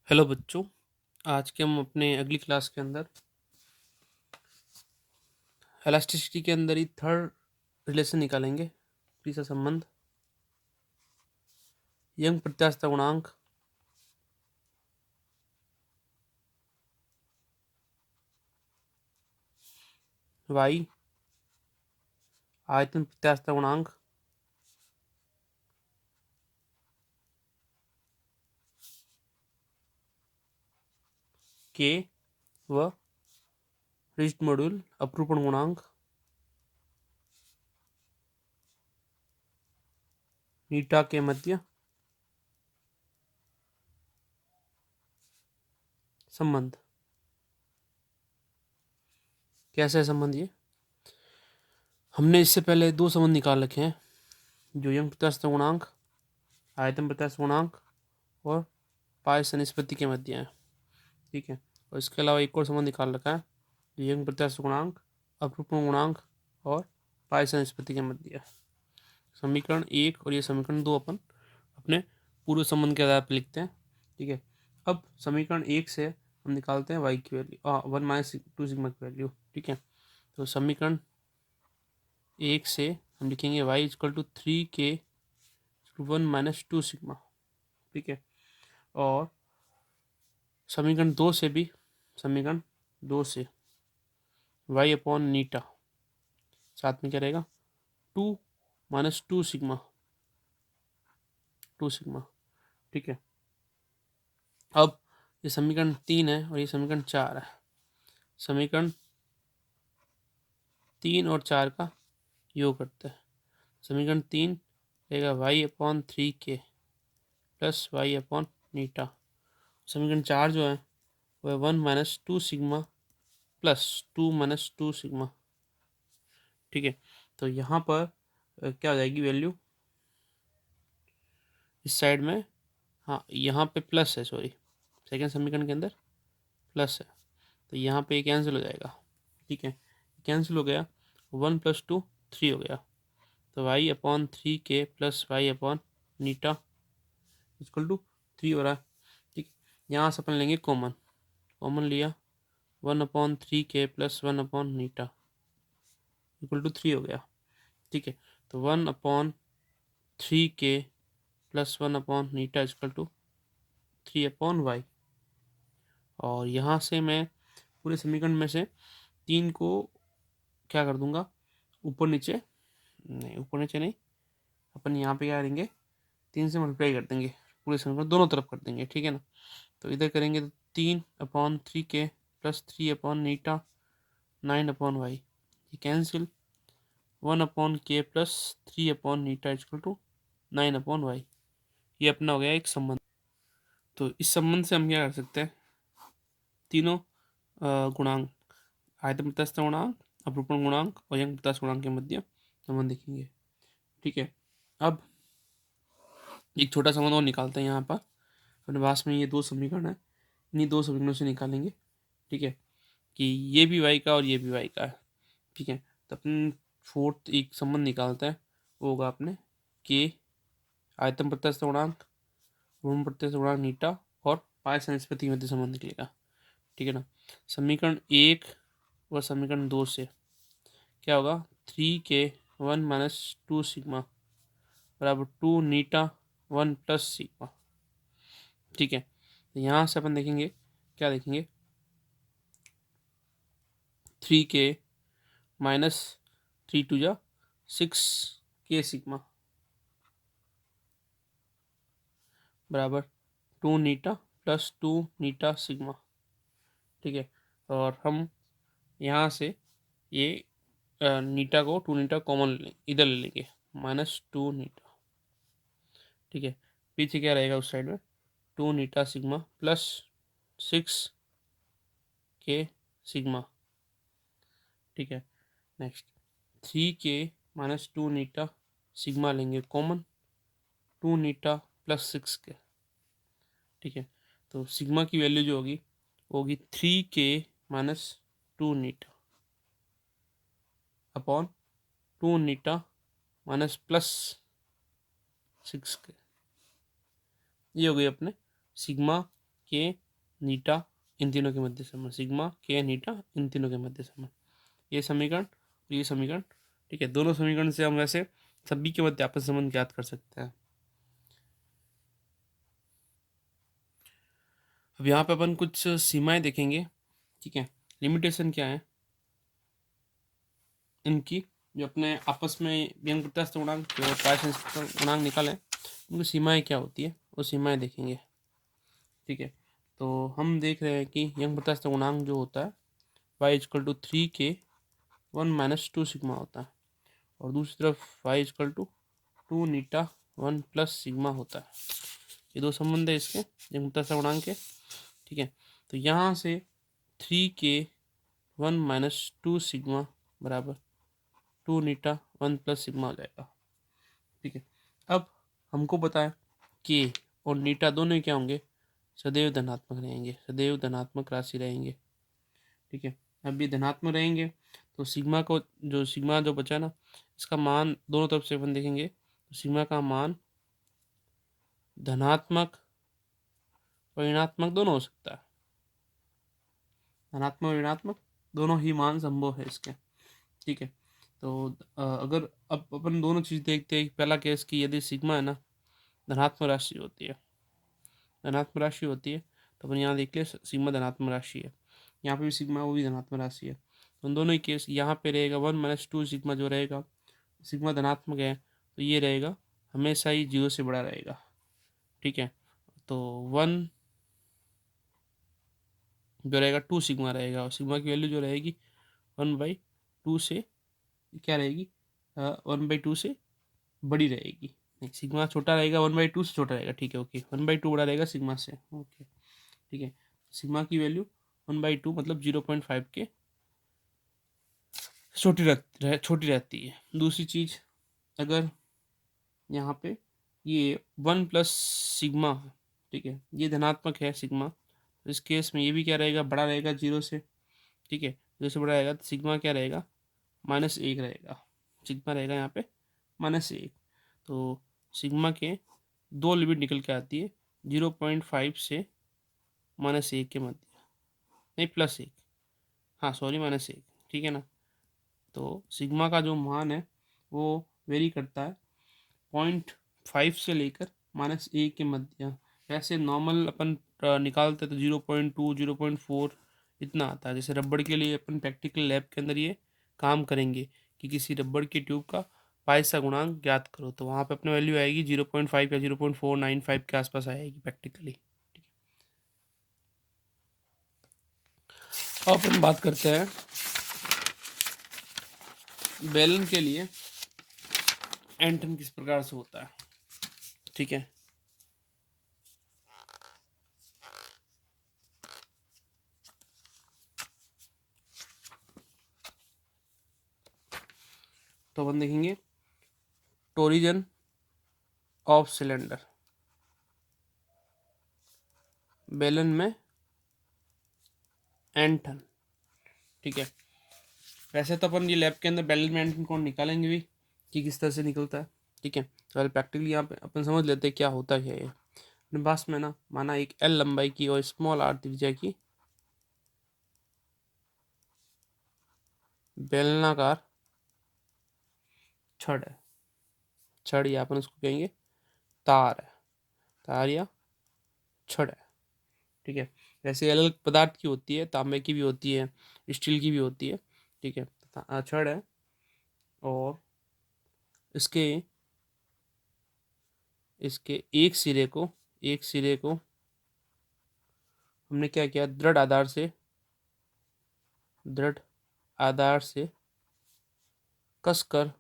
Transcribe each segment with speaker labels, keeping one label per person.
Speaker 1: Hello बच्चों, आज के हम अपने अगली क्लास के अंदर इलास्टिसिटी के अंदर ही थर्ड रिलेशन निकालेंगे। तीसरा संबंध यंग प्रत्यास्थता गुणांक y आयतन प्रत्यास्थता गुणांक k व रिजिड मॉड्यूल अपरूपण गुणांक नीटा के मध्य संबंध। कैसे है संबंध? ये हमने इससे पहले दो संबंध निकाल रखे हैं, जो यंग प्रत्यास्थता गुणांक, आयतन प्रत्यास्थता गुणांक और पाइस निष्पत्ति के मध्य है। ठीक है, और इसके अलावा एक और संबंध निकाल रखा है, जो यंग प्रत्यास्थता गुणांक, अपरूपण गुणांक और पाइस निष्पत्ति के मध्य है। समीकरण 1 और ये समीकरण 2 अपन अपने पूर्व संबंध के आधार पर लिखते हैं। ठीक है, अब समीकरण 1 से हम निकालते हैं y की वैल्यू 1 - 2 सिग्मा की वैल्यू। ठीक है, तो समीकरण 1 से हम लिखेंगे y = 3k 1 - 2 सिग्मा। ठीक है, और समीकरण 2 से भी, समीकरण 2 से y/नीटा साथ में क्या रहेगा 2 - 2 सिग्मा, 2 सिग्मा। ठीक है, अब ये समीकरण 3 है और ये समीकरण 4 है। समीकरण 3 और 4 का योग करते हैं। समीकरण 3 रहेगा y/3k प्लस y/नीटा। समीकरण 4 जो है वह 1 - 2 सिग्मा प्लस 2 - 2 सिग्मा। ठीक है, तो यहाँ पर क्या हो जाएगी वैल्यू इस साइड में, हाँ यहाँ पे प्लस है, सॉरी सेकेंड समीकरण के अंदर प्लस है, तो यहाँ पे कैंसिल हो जाएगा। ठीक है, कैंसिल हो गया, 1 + 2 3 हो गया, तो y/3k प्लस y/नीटा = 3 हो रहा है। ठीक, यहाँ से अपन लेंगे कॉमन, कॉमन लिया 1/3k प्लस 1/नीटा = 3 हो गया। ठीक है, तो 1/3k प्लस 1/नीटा = 3/y। और यहाँ से मैं पूरे समीकरण में से 3 को क्या कर दूंगा, ऊपर नीचे नहीं, ऊपर नीचे नहीं, अपन यहाँ पे क्या करेंगे 3 से मल्टीप्लाई कर देंगे, पूरे समीकरण दोनों तरफ कर देंगे। ठीक है ना, तो इधर करेंगे तो 3/3k प्लस 3/नीटा 9/y, ये कैंसिल 1/k प्लस 3/नीटा = 9/y। ये अपना हो गया एक संबंध। तो इस संबंध से हम क्या कर सकते हैं, तीनों गुणांक, आयतन प्रत्यास्थता गुणांक, अपरूपण गुणांक और यंग प्रत्यास्थता गुणांक के मध्य संबंध देखेंगे। ठीक है, अब एक छोटा संबंध और निकालते हैं। यहाँ पर अपने पास में ये दो समीकरण है, इन्हीं दो समीकरणों से निकालेंगे। ठीक है, कि ये भी y का और ये भी y का है। ठीक है, तो अपन फोर्थ एक संबंध निकालते हैं, वो होगा अपने k आयतन प्रत्यास्थता गुणांक, ऋण प्रत्यास्थता गुणांक नीटा और पाइस निष्पत्ति के मध्य संबंध निकलेगा। ठीक है ना, समीकरण 1 व समीकरण 2 से क्या होगा, 3k 1 - 2 सिग्मा बराबर 2 नीटा 1 + सिग्मा। ठीक है, तो यहाँ से अपन देखेंगे, क्या देखेंगे 3k - 3 × 6k सिग्मा बराबर 2 नीटा प्लस 2 नीटा सिग्मा। ठीक है, और हम यहाँ से ये नीटा को 2 नीटा कॉमन इधर ले लेंगे -2 नीटा। ठीक है, पीछे क्या रहेगा उस साइड में 2 नीटा सिग्मा प्लस 6k सिग्मा। ठीक है, नेक्स्ट 3k - 2 नीटा सिग्मा लेंगे कॉमन, 2 नीटा प्लस 6k। ठीक है, तो सिग्मा की वैल्यू जो होगी 3k - 2 नीटा अपॉन 2 नीटा माइनस प्लस 6k। ये हो गई अपने सिग्मा के नीटा इन तीनों के मध्य संबंध, सिग्मा के नीटा इन तीनों के मध्य संबंध, ये समीकरण और ये समीकरण। ठीक है, दोनों समीकरण से हम वैसे सभी के मध्य आपस संबंध ज्ञात कर सकते हैं। अब यहाँ पे अपन कुछ सीमाएं देखेंगे। ठीक है, लिमिटेशन क्या है इनकी, जो अपने आपस में व्यंग प्रत्यास्थ गुणांक जो पारस्परिक गुणांक निकाले उनकी सीमाएं क्या होती है वो सीमाएं देखेंगे। ठीक है, तो हम देख रहे हैं कि यंग प्रत्यास्थ गुणांक जो होता है y = 3k1 - 2 सिग्मा होता है, और दूसरी तरफ y = 2 नीटा 1 + सिग्मा होता है। ये दो संबंध है इसके यंग प्रत्यास्थ गुणांक के। ठीक है, तो यहाँ से 3k1 - 2 सिग्मा बराबर 2 नीटा 1 + सिग्मा हो जाएगा। ठीक है, अब हमको पता है के और नीटा दोनों ही क्या होंगे, सदैव धनात्मक रहेंगे, सदैव धनात्मक राशि रहेंगे। ठीक है, अब ये धनात्मक रहेंगे तो सिग्मा जो बचा ना, इसका मान दोनों तरफ से अपन देखेंगे तो सिग्मा का मान धनात्मक और ऋणात्मक दोनों हो सकता है, धनात्मक और ऋणात्मक दोनों ही मान संभव है इसके। ठीक है, तो अगर अब अपन दोनों चीज़ देखते हैं, पहला केस की यदि सिग्मा है ना धनात्मक राशि होती है, धनात्मक राशि होती है तो अपन यहाँ देख ले सिग्मा धनात्मक राशि है, यहाँ पे भी सिग्मा वो भी धनात्मक राशि है। तो उन दोनों ही केस यहाँ पे रहेगा 1 - 2 सिग्मा जो रहेगा, सिग्मा धनात्मक है तो ये रहेगा हमेशा ही 0 से बड़ा रहेगा। ठीक है, तो 1 जो रहेगा 2 सिग्मा रहेगा, और सिग्मा की वैल्यू जो रहेगी 1/2 से क्या रहेगी, 1/2 से बड़ी रहेगी। नहीं, सिग्मा छोटा रहेगा 1/2 से छोटा रहेगा। ठीक है, ओके, 1/2 बड़ा रहेगा सिग्मा से। ओके, ठीक है, सिग्मा की वैल्यू 1/2 मतलब 0.5 के छोटी रहती है। दूसरी चीज़, अगर यहाँ पे ये 1 + सिग्मा, ठीक है, ये धनात्मक है सिग्मा, तो इस केस में ये भी क्या रहेगा, बड़ा रहेगा 0 से। ठीक है, 0 से बड़ा रहेगा तो सिग्मा क्या रहेगा, -1 रहेगा, सिग्मा रहेगा यहाँ पे -1। तो सिग्मा के दो लिमिट निकल के आती है 0.5 से -1 के मध्य, नहीं +1, हाँ सॉरी -1। ठीक है ना, तो सिग्मा का जो मान है वो वेरी करता है 0.5 से लेकर -1 के मध्य। ऐसे नॉर्मल अपन निकालते तो 0.2 0.4 इतना आता है। जैसे रबड़ के लिए अपन प्रैक्टिकल लैब के अंदर ये काम करेंगे कि किसी रबड़ की ट्यूब का पाइसा गुणांक ज्ञात करो, तो वहाँ पे अपने वैल्यू आएगी 0.5 या 0.495 के आसपास आएगी प्रैक्टिकली। अब अपन बात करते हैं बेलन के लिए एंटन किस प्रकार से होता है। ठीक है, तो अपन देखेंगे टोरिजन ऑफ सिलेंडर, बेलन में एंटन। ठीक है, वैसे तो अपन ये लैब के अंदर बेलन में एंटन कोण निकालेंगे भी कि किस तरह से निकलता है। ठीक है, तो प्रैक्टिकली यहाँ पे अपन समझ लेते हैं क्या होता है ये। अपने पास में ना माना एक L लंबाई की और स्मॉल r त्रिज्या की बेलनाकार छड़ है, छड़ या अपन उसको कहेंगे तार है, तार या छड़ है। ठीक है, वैसे अलग अलग पदार्थ की होती है, तांबे की भी होती है, स्टील की भी होती है। ठीक है, छड़ है, और इसके इसके एक सिरे को हमने क्या किया, दृढ़ आधार से कसकर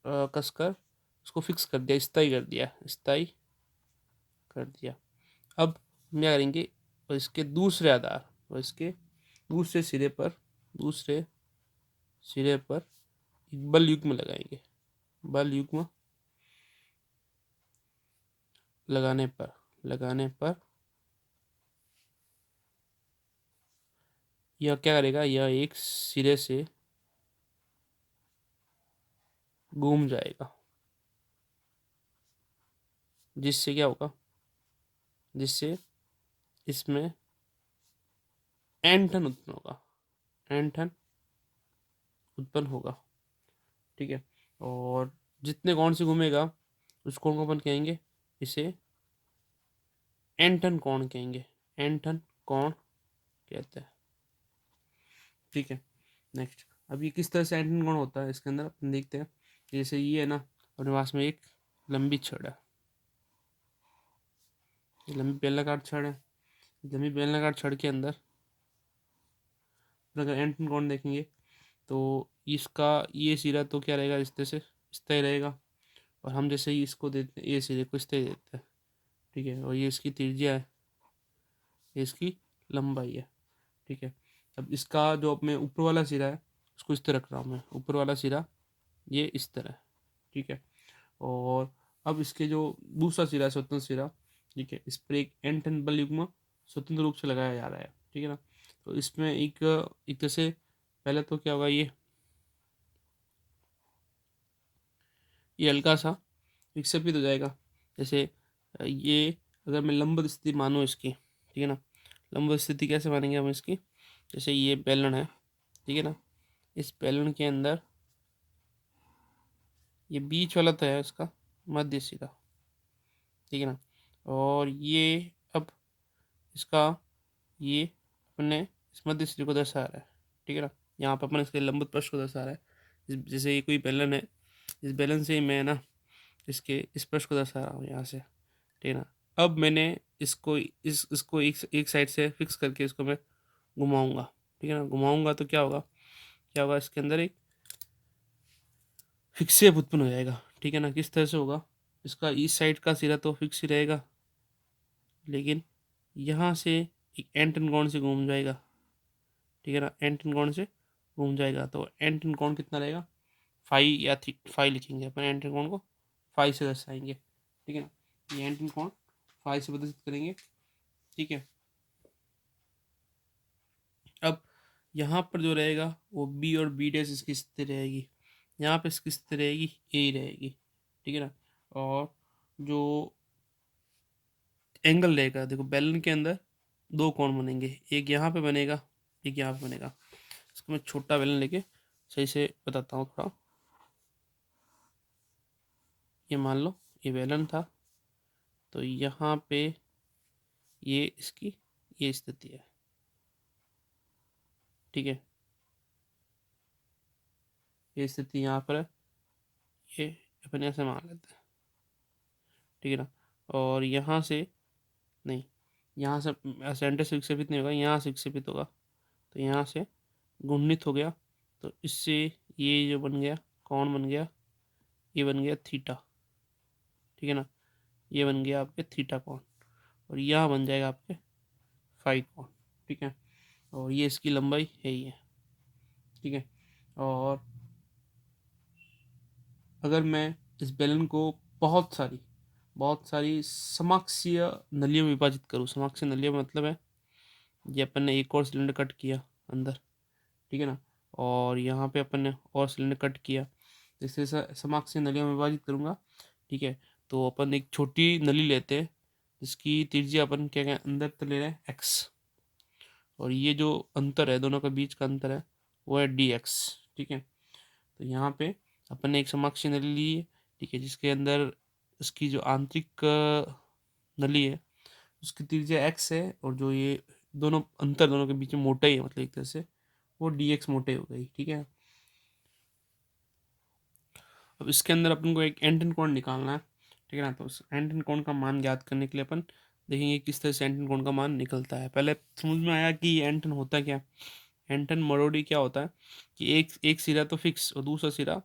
Speaker 1: कसकर उसको फिक्स कर दिया, स्थायी कर दिया। अब हम क्या करेंगे, और इसके दूसरे आधार और इसके दूसरे सिरे पर एक बल युग्म लगाएंगे। बल युग्म लगाने पर यह क्या करेगा, यह एक सिरे से घूम जाएगा। जिससे क्या होगा, जिससे इसमें एंटन उत्पन्न होगा, एंटन उत्पन्न होगा। ठीक है, और जितने कोण से घूमेगा उस कोण को अपन कहेंगे, इसे एंटन कोण कहेंगे, एंटन कोण कहते हैं। ठीक है, नेक्स्ट अब ये किस तरह से एंटन कोण होता है इसके अंदर अपन देखते हैं। जैसे ये है ना, अपने पास में एक लंबी छड़ है, ये लंबी बेलनाकार छड़ है। लंबी बेलनाकार छड़ के अंदर अगर एंटन कोण देखेंगे तो इसका ये सिरा तो क्या रहेगा, इस तरह से इस तरह रहेगा, और हम जैसे ही इसको देते हैं ये सिरे को इस तरह देते हैं। ठीक है, और ये इसकी त्रिज्या है, ये इसकी लंबाई है। ठीक है, अब इसका जो अपने ऊपर वाला सिरा है उसको इस तरह रख रहा हूँ मैं, ऊपर वाला सिरा ये इस तरह है। ठीक है, और अब इसके जो दूसरा सिरा है, स्वतंत्र सिरा, ठीक है, इस पर एक एंटन बल युग्म स्वतंत्र रूप से लगाया जा रहा है। ठीक है ना, तो इसमें एक एक तरह से पहले तो क्या होगा, ये हल्का सा विक्षेपित हो जाएगा। जैसे ये अगर मैं लंबवत स्थिति मानूँ इसकी, ठीक है ना, लंबवत स्थिति कैसे मानेंगे हम इसकी, जैसे ये बेलन है, ठीक है ना, इस बेलन के अंदर ये बीच वाला तो है इसका मध्य सिरा, ठीक है ना, और ये अब इसका ये अपने इस मध्य सिरे को दर्शा रहा है। ठीक है ना, यहाँ पर अपन इसके लंबवत पृष्ठ को दर्शा रहा है। जैसे ये कोई बेलन है, इस बेलन से मैं ना इसके इस पृष्ठ को दर्शा रहा हूँ यहाँ से। ठीक है ना, अब मैंने इसको इसको एक साइड से फिक्स करके इसको मैं घुमाऊंगा। ठीक है ना, घुमाऊंगा तो क्या होगा, क्या होगा, इसके अंदर एक विक्षेप उत्पन्न हो जाएगा। ठीक है ना, किस तरह से होगा, इसका इस साइड का सिरा तो फिक्स ही रहेगा, लेकिन यहाँ से एक एंटन कोण से घूम जाएगा। ठीक है ना, एंटन कोण से घूम जाएगा, तो एंटन कोण कितना रहेगा, फाई या फाई लिखेंगे अपन, एंटन कोण को फाई से दर्शाएंगे। ठीक है ना, ये एंटन कोण फाई से प्रदर्शित करेंगे। ठीक है, अब यहाँ पर जो रहेगा वो बी और बी डैश इसकी स्थिति रहेगी, यहाँ पे इसकी स्थिति रहेगी ए ही रहेगी। ठीक है ना, और जो एंगल रहेगा, देखो बेलन के अंदर दो कोण बनेंगे, एक यहाँ पे बनेगा, एक यहाँ पे बनेगा। इसको मैं छोटा बेलन लेके सही से बताता हूँ थोड़ा। ये मान लो ये बेलन था, तो यहाँ पे ये इसकी ये स्थिति है। ठीक है, ये स्थिति यहाँ पर है, ये अपन ऐसे मान लेते हैं। ठीक है ना, और यहाँ से नहीं, यहाँ से सेंटर से विक्षेपित नहीं होगा, यहाँ से विक्षेपित होगा, तो यहाँ से गुणित हो गया, तो इससे ये जो बन गया कौन बन गया, ये बन गया थीटा। ठीक है ना, ये बन गया आपके थीटा कोण, और यहाँ बन जाएगा आपके फाई कोण। ठीक है, और ये इसकी लंबाई है ही है। ठीक है, और अगर मैं इस बेलन को बहुत सारी समाक्षीय नलियों में विभाजित करूँ, समाक्षीय नलियों में मतलब है ये अपन ने एक और सिलेंडर कट किया अंदर, ठीक है ना, और यहाँ पे अपन ने और सिलेंडर कट किया, जैसे समाक्षीय नलियों में विभाजित करूँगा। ठीक है, तो अपन एक छोटी नली लेते हैं जिसकी त्रिज्या अपन क्या क्या अंदर तो ले रहे हैं एक्स, और ये जो अंतर है दोनों के बीच का अंतर है वो है डी एक्स। ठीक है, तो यहाँ पे अपन ने एक समाक्षीय नली ली है, ठीक है, जिसके अंदर उसकी जो आंतरिक नली है उसकी त्रिज्या एक्स है, और जो ये दोनों अंतर दोनों के बीच में मोटाई है, मतलब एक तरह से वो डी एक्स मोटाई हो गई। ठीक है, अब इसके अंदर अपन को एक एंटन कोण निकालना है। ठीक है ना, तो उस एंटन कोण का मान ज्ञात करने के लिए अपन देखेंगे किस तरह से एंटन कोण का मान निकलता है। पहले समझ में आया कि ये एंटन होता क्या, एंटन मरोड़ी क्या होता है कि एक एक सिरा तो फिक्स और दूसरा सिरा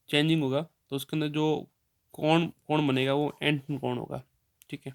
Speaker 1: चेंजिंग होगा, तो उसके अंदर जो कोण कोण बनेगा वो एंटन कोण होगा। ठीक है,